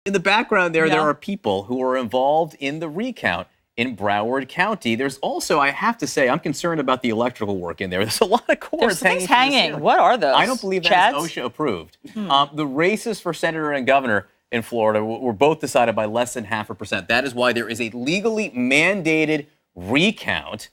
In the background there are people who are involved in the recount in Broward County. There's also, I have to say, I'm concerned about the electrical work in there. There's a lot of cords hanging. What are those? I don't believe that's OSHA approved. The races for senator and governor in Florida were both decided by less than 0.5%. That is why there is a legally mandated recount.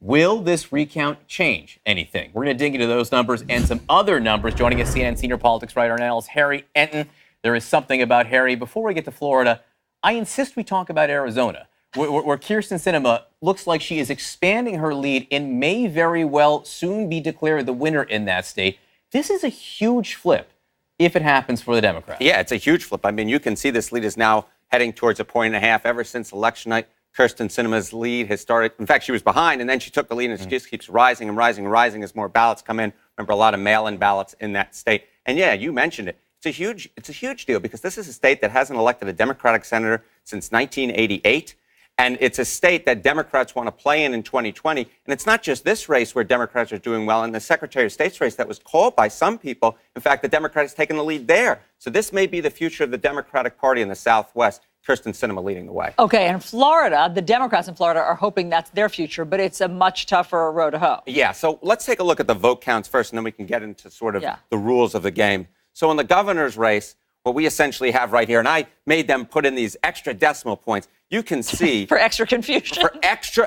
Will this recount change anything? We're going to dig into those numbers and some other numbers. Joining us, CNN senior politics writer and analyst Harry Enten. There is something about Harry. Before we get to Florida, I insist we talk about Arizona, where Kyrsten Sinema looks like she is expanding her lead and may very well soon be declared the winner in that state. This is a huge flip if it happens for the Democrats. Yeah, it's a huge flip. I mean, you can see this lead is now heading towards 1.5 points. Ever since election night, Kyrsten Sinema's lead has started. In fact, she was behind, and then she took the lead, and it just keeps rising and rising and rising as more ballots come in. Remember, a lot of mail-in ballots in that state. And yeah, you mentioned it. It's a huge deal because this is a state that hasn't elected a Democratic senator since 1988. And it's a state that Democrats want to play in 2020. And it's not just this race where Democrats are doing well. In the Secretary of State's race that was called by some people, in fact, the Democrats taken the lead there. So this may be the future of the Democratic Party in the Southwest. Kyrsten Sinema leading the way. Okay, and Florida, the Democrats in Florida are hoping that's their future, but it's a much tougher road to hoe. Yeah, so let's take a look at the vote counts first, and then we can get into sort of the rules of the game. So in the governor's race, what we essentially have right here, and I made them put in these extra decimal points, you can see... For extra confusion. For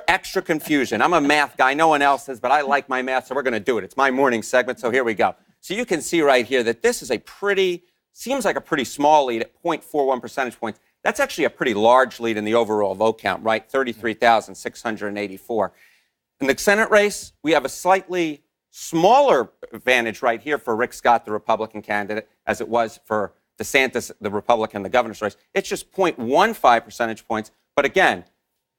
extra confusion. I'm a math guy. No one else is, but I like my math, so we're going to do it. It's my morning segment, so here we go. So you can see right here that this is seems like a pretty small lead at 0.41 percentage points. That's actually a pretty large lead in the overall vote count, right? 33,684. In the Senate race, we have a slightly smaller advantage right here for Rick Scott, the Republican candidate, as it was for DeSantis, the Republican, the governor's race. It's just 0.15 percentage points. But again,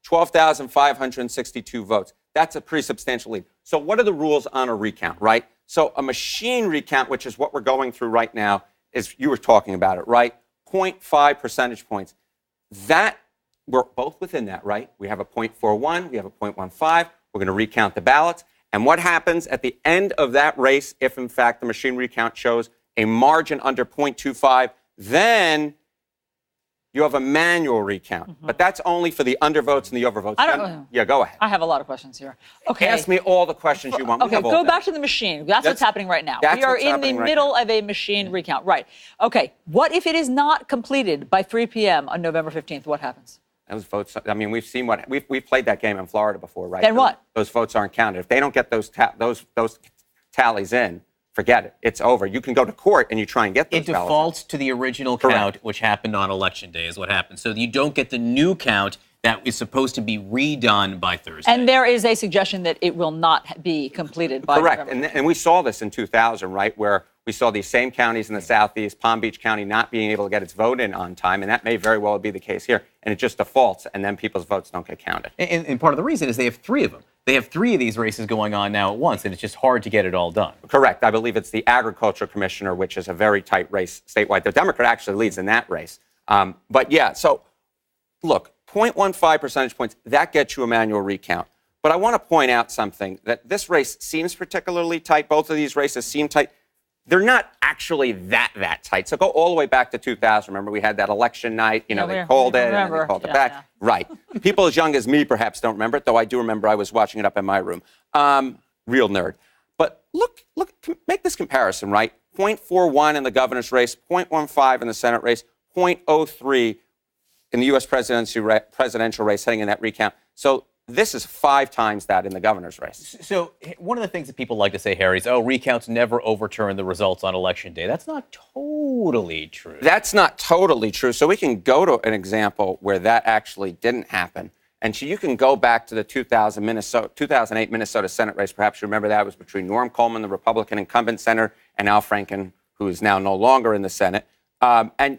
12,562 votes. That's a pretty substantial lead. So what are the rules on a recount, right? So a machine recount, which is what we're going through right now, is you were talking about it, right? 0.5 percentage points. That, we're both within that, right? We have a 0.41, we have a 0.15. We're going to recount the ballots. And what happens at the end of that race, if in fact the machine recount shows a margin under 0.25, then you have a manual recount. But that's only for the undervotes and the overvotes. Yeah, go ahead. I have a lot of questions here. Okay. Ask me all the questions you want. Okay, go back to the machine. That's what's happening right now. We are in the middle of a machine recount. Right. Okay. What if it is not completed by 3 p.m. on November 15th? What happens? Those votes, I mean, we've seen we've played that game in Florida before, right? Then what? Those votes aren't counted. If they don't get those tallies in, forget it. It's over. You can go to court and you try and get those ballots. It defaults to the original count, which happened on Election Day, is what happened. So you don't get the new count that is supposed to be redone by Thursday. And there is a suggestion that it will not be completed by Correct. And we saw this in 2000, right, where we saw these same counties in the Southeast, Palm Beach County, not being able to get its vote in on time. And that may very well be the case here. And it just defaults, and then people's votes don't get counted. And part of the reason is they have 3 of them. They have 3 of these races going on now at once, and it's just hard to get it all done. Correct. I believe it's the Agriculture Commissioner, which is a very tight race statewide. The Democrat actually leads in that race. But yeah, so look, 0.15 percentage points, that gets you a manual recount. But I want to point out something, that this race seems particularly tight. Both of these races seem tight. They're not actually that tight. So go all the way back to 2000. Remember, we had that election night. You know, they called it and then they called it back. Yeah. Right. People as young as me perhaps don't remember it, though I do remember I was watching it up in my room. Real nerd. But look, make this comparison, right? 0.41 in the governor's race, 0.15 in the Senate race, 0.03 in the U.S. presidential race heading in that recount. So this is 5 times that in the governor's race. So one of the things that people like to say, Harry, is, recounts never overturn the results on Election Day. That's not totally true. That's not totally true. So we can go to an example where that actually didn't happen. And so you can go back to the 2008 Minnesota Senate race. Perhaps you remember that. It was between Norm Coleman, the Republican incumbent senator, and Al Franken, who is now no longer in the Senate. And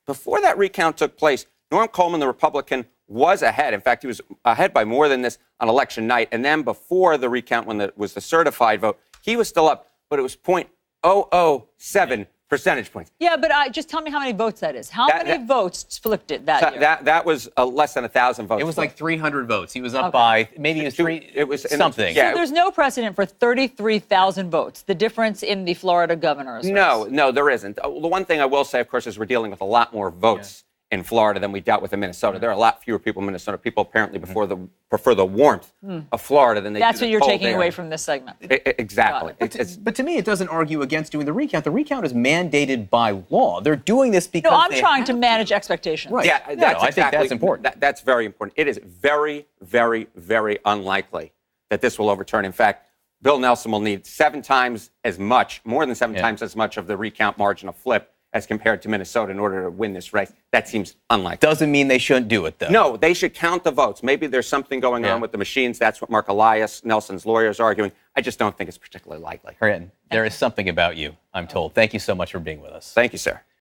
before that recount took place, Norm Coleman, the Republican, was ahead. In fact, he was ahead by more than this on election night. And then before the recount, when it was the certified vote, he was still up, but it was 0.007 Percentage points. Yeah, but just tell me how many votes that is. How many votes flipped it that year? That was less than 1,000 votes. It was like 300 votes. He was up by maybe it was something. So there's no precedent for 33,000 votes. The difference in the Florida governor's race. No, there isn't. The one thing I will say, of course, is we're dealing with a lot more votes in Florida than we dealt with in Minnesota. There are a lot fewer people in Minnesota. People apparently prefer the warmth of Florida than they do. That's what you're taking away from this segment. Exactly. But to me, it doesn't argue against doing the recount. The recount is mandated by law. They're doing this because I'm trying to manage expectations. Right. Yeah, I think that's important. That's very important. It is very, very, very unlikely that this will overturn. In fact, Bill Nelson will need more than seven times as much of the recount margin of flip as compared to Minnesota in order to win this race. That seems unlikely. Doesn't mean they shouldn't do it, though. No, they should count the votes. Maybe there's something going on with the machines. That's what Mark Elias, Nelson's lawyer, is arguing. I just don't think it's particularly likely. Harry Enten, there is something about you, I'm told. Thank you so much for being with us. Thank you, sir.